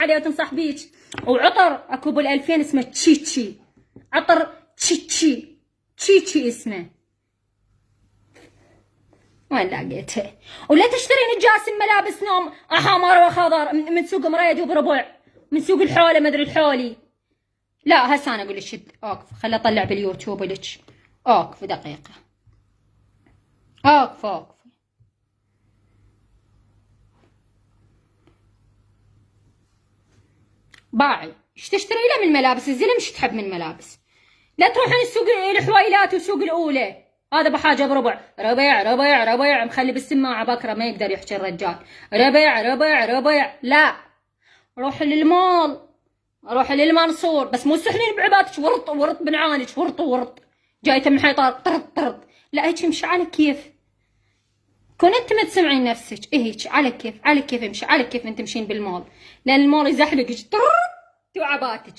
عليه وتنصح بيك. وعطر اكو بال2000 اسمه تشيتشي، عطر تشيتشي اسمه، وين لقيته؟ ولا تشترين جاسم ملابس نوم احمر وخضر من سوق مريد وبربع، من سوق الحوله مدري الحولي. لا هسه انا اقول لك اوقف، خلي اطلع باليوتيوب لك. اوقف دقيقه، اوقف. باعي ايش تشتري له من ملابس؟ الزلم ايش تحب من ملابس؟ لا تروحين السوق الحويلات والسوق الاولى، هذا بحاجه بربع. ربيع مخلي بالسماعه بكره ما يقدر يحكي الرجال. ربيع لا، روح للمول، روح للمنصور، بس مو سحنين بعباتك ورط بنعانك ورط جايته من حيطان طرد. لا هيك امشي على كيف، كون انت ما تسمعين نفسك. هيك على كيف امشي، على كيف انت تمشين بالمول، لان المول يزحلقك وعباتك.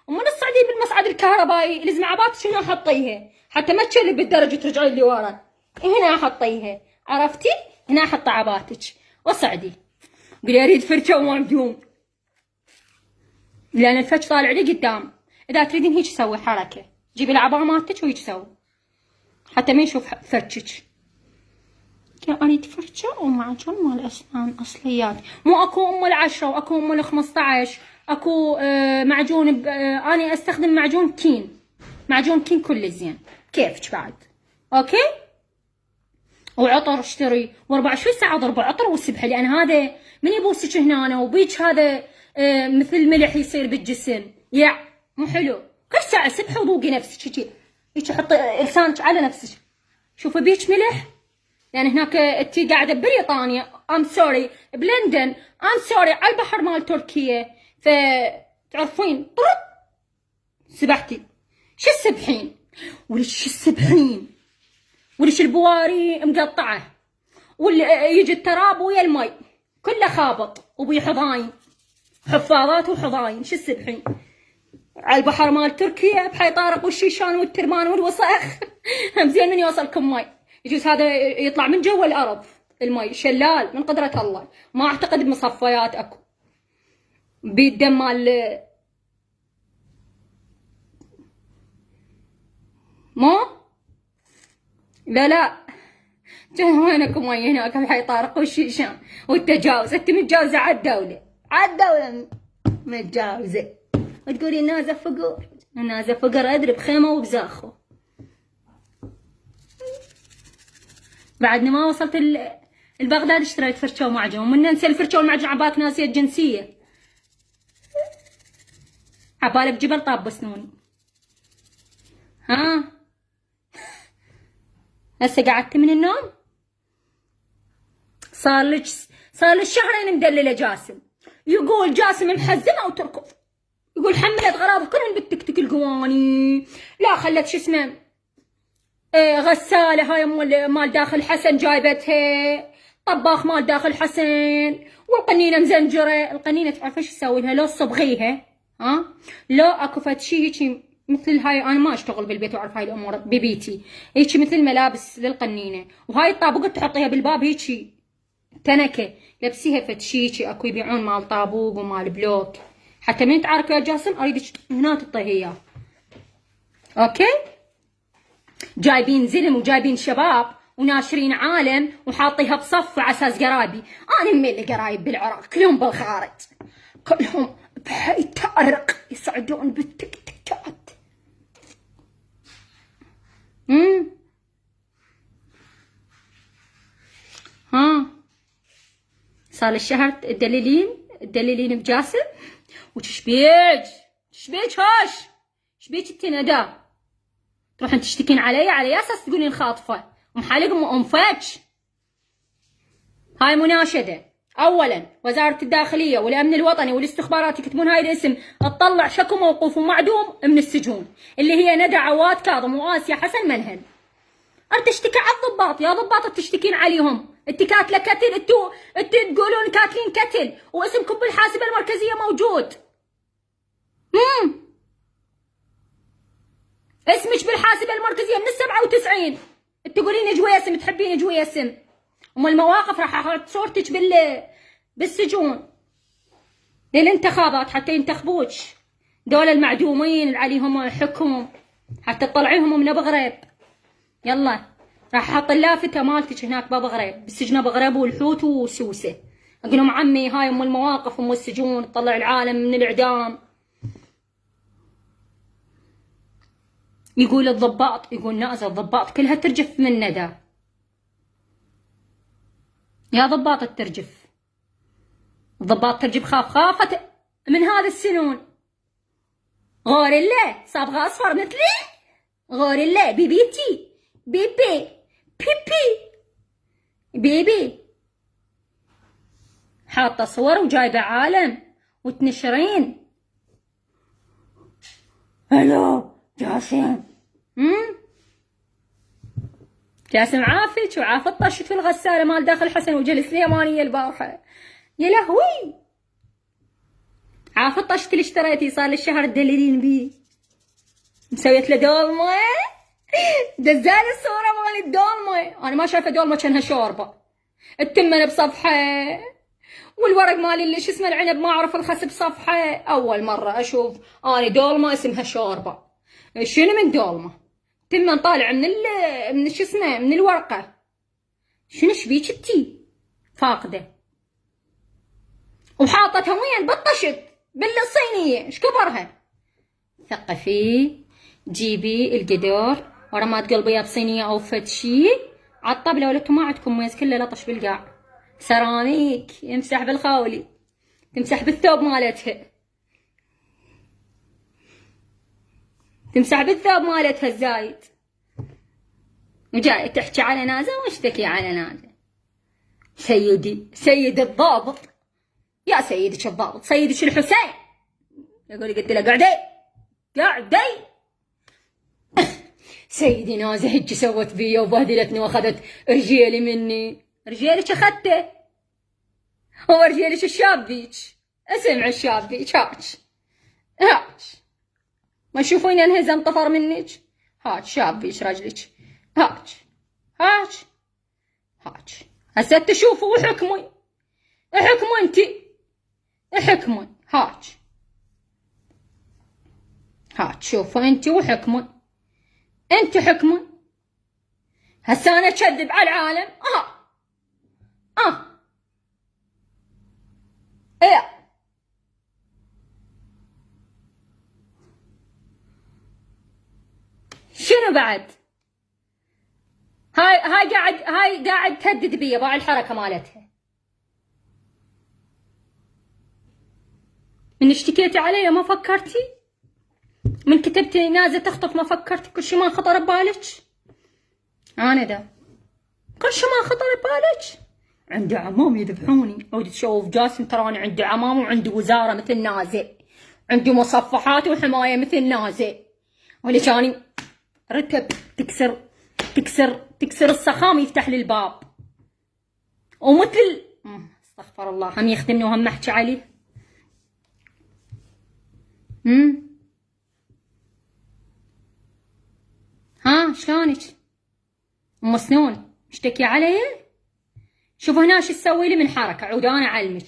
ومن تصعدين بالمصعد الكهربائي لازم عباتك هنا حطيها حتى ما تشلي بالدرج وترجعين اللي ورا. هنا حطيها، عرفتي؟ هنا حطي عباتك وصعدي. قولي اريد فرشه ومعجون، لان الفرش طالع لي قدام. اذا تريدين هيك سوي حركه، جيبي العباءه مالتك وهيك سوي حتى ما يشوف فرشك. اريد فرشه ومعجون مال اسنان اصليات، مو اكو ال10 واكو ال15، اكو معجون اني استخدم معجون كين كل زين كيفك بعد. اوكي. وعطر اشتري 24 ساعه ضرب عطر وسبحه، لان هذا من يبوسك هنا وبيك هذا مثل ملح يصير بالجسم، مو حلو. كل ساعه سبحه وذوقي نفسك هيك حطي لسانك على نفسك. شوفي بيك ملح، يعني هناك انتي قاعده ببريطانيا سوري بلندن سوري على البحر مال تركيا، فتعرفين سبحتي. شو السبحين وليش البواري مقطعه، واللي يجي التراب ويا المي كله خابط وبي حضاين، حفاظات وحضاين. شو السبحين على البحر مال تركيا بحي طارق والشيشان والترمان والوسخ. هم زين من يوصلكم مي، يجوز هذا يطلع من جوا الارض المي، شلال من قدرة الله. ما اعتقد بمصفيات اكو بالدم مال مو لا وينكم مي هناك بحي طارق والشيشان والتجاوز. انت متجاوزه على الدوله متجاوزه وتقولي نازه فقر ادري بخيمه وبزاخو. بعدني ما وصلت البغداد اشتريت فرشه ومعجون، ومن ننسى الفرشه والمعجون عبالك ناسيه الجنسيه، عبالك بجبل طاب سنوني. ها هسه قعدت من النوم، صار لك شهرين مدلله جاسم. يقول جاسم محزمه وتركض، يقول حملت غراض كلهن بالتكتك القواني. لا خلت شو اسمه غساله هاي مال داخل حسن جايبتها، طباخ مال داخل حسن، والقنينه مزنجره. القنينه تعرف ايش تسوي لها؟ لو تصبغيها لو اكو فد شي هيك مثل هاي. انا ما اشتغل بالبيت واعرف هاي الامور ببيتي، هيك مثل ملابس للقنينه، وهاي الطابوق تحطيها بالباب هيك تنكه لبسيها فد شي هيك اكو يبيعون مال طابوق ومال بلوك، حتى من تعرف يا جاسم اريدك هنا تعطيه اياه. اوكي. جايبين زلم وجايبين شباب وناشرين عالم وحاطيها بصف على اساس قرايبي. انا ملي قرايب بالعراق كلهم بالخارج، كلهم بحي تعرق يصعدون بالتكتكات. صار الشهر تدللين بجاسم وتشبيج هاش شبيك التندى تروحين تشتكين علي اساس تقولين خاطفه ومحالق ومفتش. هاي مناشده. اولا وزاره الداخليه والامن الوطني والاستخبارات يكتبون هاي الاسم تطلع شكو موقوف ومعدوم من السجون، اللي هي ندى عواد كاظم واسيا حسن منهل. تشتكي على الضباط، يا ضباط تشتكين عليهم، انت كاتله كتل، انتوا تقولون كاتلين كتل واسمكم بالحاسبه المركزيه موجود. اسمك بالحاسبه المركزيه من ال97، تقولين جويسم، تحبين جويسم. ام المواقف راح احط صورتك بالسجون. للانتخابات حتى ينتخبوك. دول المعدومين اللي عليهم حكم حتى تطلعيهم من بغريب. يلا راح احط اللافتة مالتك هناك ببغريب، بالسجن بغريب والحوت وسوسة. اقول لهم عمي هاي ام المواقف ام السجون، تطلع العالم من الاعدام. يقول الضباط، يقول نازل الضباط كلها ترجف من ندى. يا ضباط الترجف، الضباط ترجف خافت من هذا السنون. غوريلا صابغة اصفر مثلي، غوريلا بيبيتي بيبي بيبي بيبي، حاطه صور وجايبه عالم وتنشرين. هلو جاسم. جاسم عافك وعاف طشت في الغسالة مال داخل حسن وجلس لي يمانية البارحة. يا لهوي عاف طشت اللي اشتريتي صار لي الشهر تدللين بيه. مسويت له دولمة، دزالي الصورة مال الدولمة. انا ما شايفة دولمة كانها شوربة. التمن بصفحة والورق مالي اللي شو اسمه العنب ما اعرف الخس بصفحة. اول مرة اشوف انا دولمة اسمها شوربة. شنو من دولمة؟ تمن طالع من شو اسمه من الورقة. شنو شبيك انتي؟ فاقدة وحاطتها وين بالطشت بالصينية. ايش كبرها؟ ثقفي جيبي القدر ورا ما تقلبيها بصينية او فد شي عالطبلة، ولا ما عندكم ميز كله لطش بالقاع. سيراميك يمسح بالخاولي، تمسح بالثوب مالتها، تمسح بالثوب مالتها الزايد. وجاي تحكي على نازة واشتكي على نازة. سيد الضابط، يا سيدك الضابط، سيدك الحسين. يقول قلت له قعدي سيدي نازة هيك سوت بي وبهدلتني واخذت رجيلي مني. رجيلك اخذته، هو رجيلك الشاب بيك، اسمع الشاب بيك هاك ما تشوفين انهزم طفر منك؟ هاك شاب بيك رجلك، هاك هسه تشوفوا وحكموا انتي، احكموا. هاك شوفوا انتي وحكموا، انتي حكموا. هسه انا اكذب على العالم؟ ايه شنو بعد؟ هاي قاعد تهدد بي باع الحركة مالتها. من اشتكيتي علي ما فكرتي؟ من كتبتي نازل تخطف ما فكرتي؟ كل شي ما خطر ببالك؟ انا دا كل شي ما خطر ببالك؟ عندي عمام يذبحوني. عودي تشوف جاسم تراني عندي عمام وعندي وزارة مثل نازل، عندي مصفحات وحماية مثل نازل. ولي كاني رتب تكسر الصخام يفتح لي الباب ومثل استغفر الله هم يخدمني وهم احكي عليه. ها شلونك ام سنون؟ مشتكي علي؟ شوف هنا شو تسوي لي من حركه. عود انا اعلمك.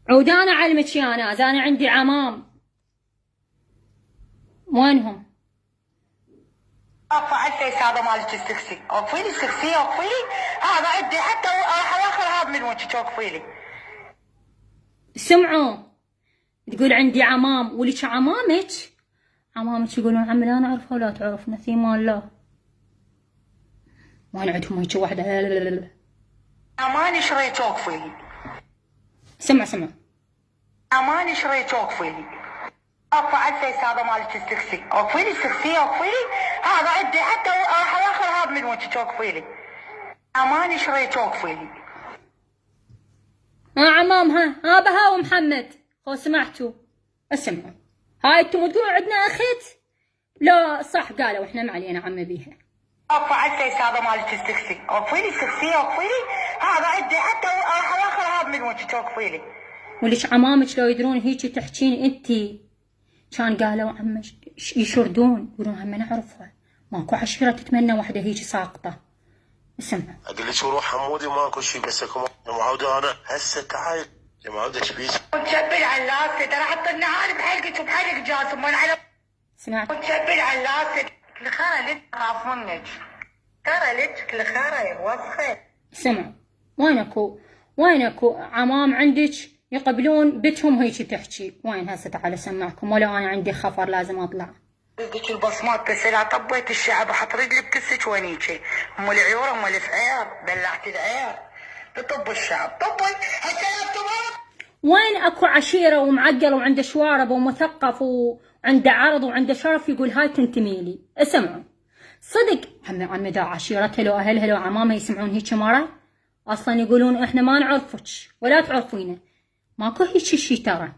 عود انا اعلمك يا ناس. انا عندي عمام وينهم؟ فعلت هذا مالك السكسي، اوقفي لي السكسي، اوقفي لي هذا عندي حتى راح اخر هذا من وجهك، اوقفي لي. سمعوا تقول عندي عمام. ولك عمامك يقولون عمي لا نعرفها ولا تعرفنا ثيمان الله. وين عندهم هيك وحده؟ اماني شريت اوقفي لي. سمع اماني شريت اوقفي لي. فعلت هذا مالك السكسي، اوقفي لي السكسي، اوقفي لي هذا عندي حتى راح اخر هذا من وجهك، اوقفي لي. اماني شريت اوقفي لي. عمام ها بها ومحمد. خو سمعتوا؟ اسمعوا هاي انتم تقولوا عندنا اخت؟ لا صح قالوا احنا ما علينا عمي بيها. فعلت هذا مالك السكسي، اوقفي لي السكسي، اوقفي لي هذا عندي حتى راح اخر هذا من وجهك، اوقفي لي. وليش عمامك لو يدرون هيك تحكين انتي كان قالوا عمي يشردون يقولون هم نعرفها ماكو عشيرة تتمنى وحدة هيك ساقطة. اسمع. اقول لك روح حمودي ماكو شيء، بس اكو يا معودة انا هسه تعال يا معودة ايش بيك؟ وتشبل على اللاسة، ترى حطينا عالي بحلقك وبحلق جاسم وين على سمعت؟ وتشبل على اللاسة. الخارة لك خاف منك، خارة لك الخارة وسخة. سمع، وينكو عمام عندك يقبلون بتهم هيك تحكي؟ وين هسه تعال اسمعكم، ولا انا عندي خفر لازم اطلع. بدك البصمات بس لا طبيت الشعب احط رجلي بكسك ونيكي، ام العيور ام الفعير بلعت العير بطب الشعب طبي هسه لا. وين اكو عشيرة ومعقل وعنده شوارب ومثقف وعنده عرض وعنده شرف يقول هاي تنتمي لي؟ اسمعوا صدق عم دا عشيرتها لو اهلها لو عمامها يسمعون هيك مرة اصلا يقولون احنا ما نعرفك ولا تعرفينا، ماكو هيك شي ترى.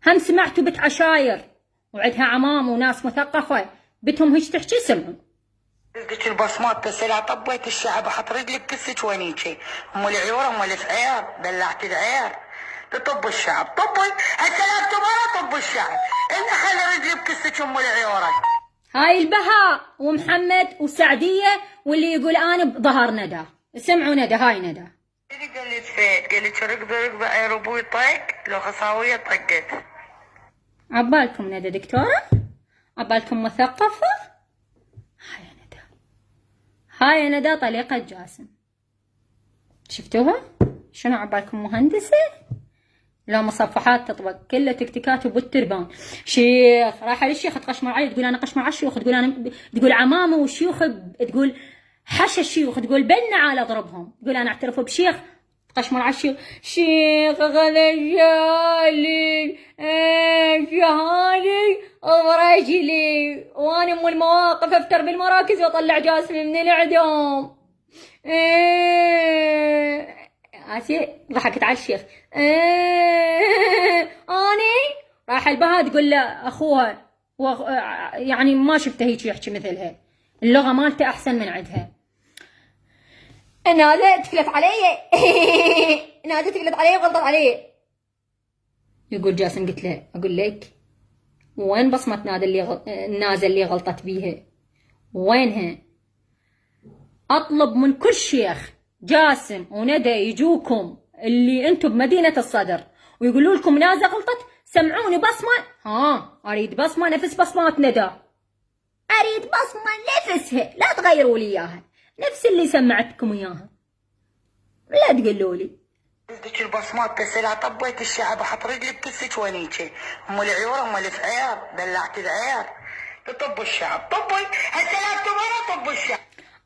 هم سمعتوا بنت عشاير وعندها عمام وناس مثقفة بتهم هيك تحكي؟ سمعوا. بدك البصمات بس لا طبيت الشعب احط رجلي بكسك ونيكي، ام العيور ام الفعير بلعت العير بطب الشعب طبي هسه لا طب الشعب اللي خلى رجلي بكسك ام العيور. هاي البهاء ومحمد وسعدية واللي يقول انا بظهر ندى. سمعوا ندى، هاي ندى. قالت فيت قالت ركبه عير ابوي طق لو خصاويه طقت. عبالكم ندى دكتورة؟ عبالكم مثقفة؟ هاي يا ندى، هاي يا ندى طليقة جاسم. شفتوها؟ شنو عبالكم مهندسة؟ لا مصفحات تطبق كلها تكتيكات وبالتربان. شيخ رايحة للشيخ تقشمر عليه، تقول انا قشمر على الشيوخ، تقول انا تقول عمامه والشيوخ، تقول حشا الشيوخ، تقول بلنا على اضربهم، تقول انا اعترف بشيخ تقشمر على الشيوخ. شيخ غلجالي جهالي برجلي وانا ام المواقف افتر بالمراكز واطلع جاسمي من الاعدام. آسيا ضحكت على الشيخ. اني راح البها تقول له اخوها يعني ما شفته هيك يحكي مثلها، اللغة مالته احسن من عندها. نادى تفلت علي نادى تفلت علي وغلطت علي. يقول جاسم قلت له اقول لك وين بصمة النازل اللي غلطت بيها؟ وينها؟ اطلب من كل شيخ جاسم وندى يجوكم اللي انتم بمدينة الصدر ويقولوا لكم نازة غلطت، سمعوني بصمة. اريد بصمة نفس بصمات ندى، اريد بصمة نفسها، لا تغيروا لي اياها، نفس اللي سمعتكم اياها، لا تقولوا لي. بدك البصمات بس لا طبيت الشعب احط رجلي بكسك ونيكي، ام العيور ام الفعير بلعت العير بطب الشعب طبي هسه لا طب الشعب.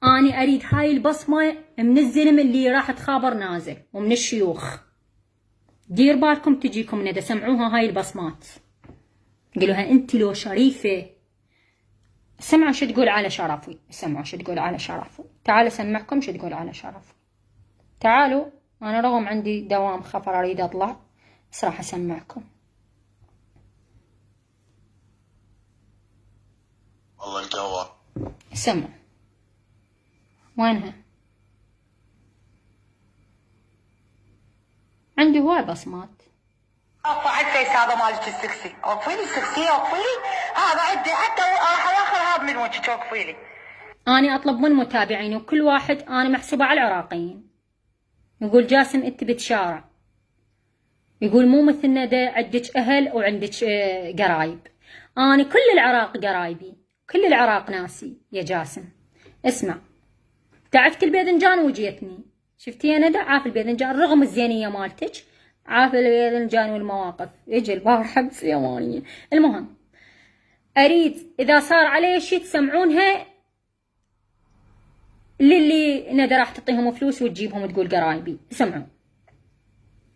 أنا أريد هاي البصمة من الزلم اللي راح تخابر نازل ومن الشيوخ. دير بالكم تجيكم ندى، سمعوها هاي البصمات، قالوها أنت لو شريفة. سمعوا شو تقول على شرفي، سمعوا شو تقول على شرفي. تعالوا سمعكم شو تقول على شرفي. تعالوا، أنا رغم عندي دوام خفر أريد أطلع بس راح أسمعكم. والله القهوة. سمعوا. وينها؟ عندي هواي بصمات. اكو عندي هذا مالك السكسي، اوقفيلي السكسي اوقفيلي، هذا عندي حتى راح ياخذ هذا من وجهك اوقفيلي. أنا أطلب من متابعيني وكل واحد، أنا محسوبة على العراقيين. يقول جاسم أنت بتشارع، يقول مو مثل ندى عندك أهل وعندك قرايب. أنا كل العراق قرايبي، كل العراق ناسي يا جاسم. اسمع، تعبت الباذنجان وجيتني، شفتي يا ندى عاف الباذنجان رغم الزينية مالتك، عاف الباذنجان والمواقف، يجي البارحة بس يوانية. المهم أريد إذا صار علي شي تسمعونها للي ندى راح تعطيهم فلوس وتجيبهم تقول قرايبي. سمعوا.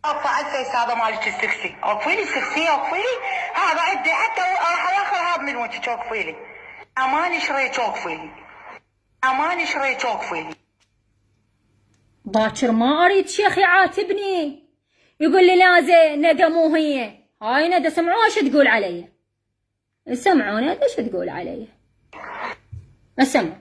اكو عندي هذا مالك السكسي، اوقفيلي السكسي اوقفيلي، هذا عندي حتى راح ياخذ هذا من وجهك اوقفيلي. اماني شريت اوقفيلي، اماني شريت اوقفيلي. باكر ما اريد شيخ يعاتبني يقول لي لازم ندى مو هي. هاي ندى سمعوها شو تقول علي، سمعوا ندى شو تقول علي. اسمع.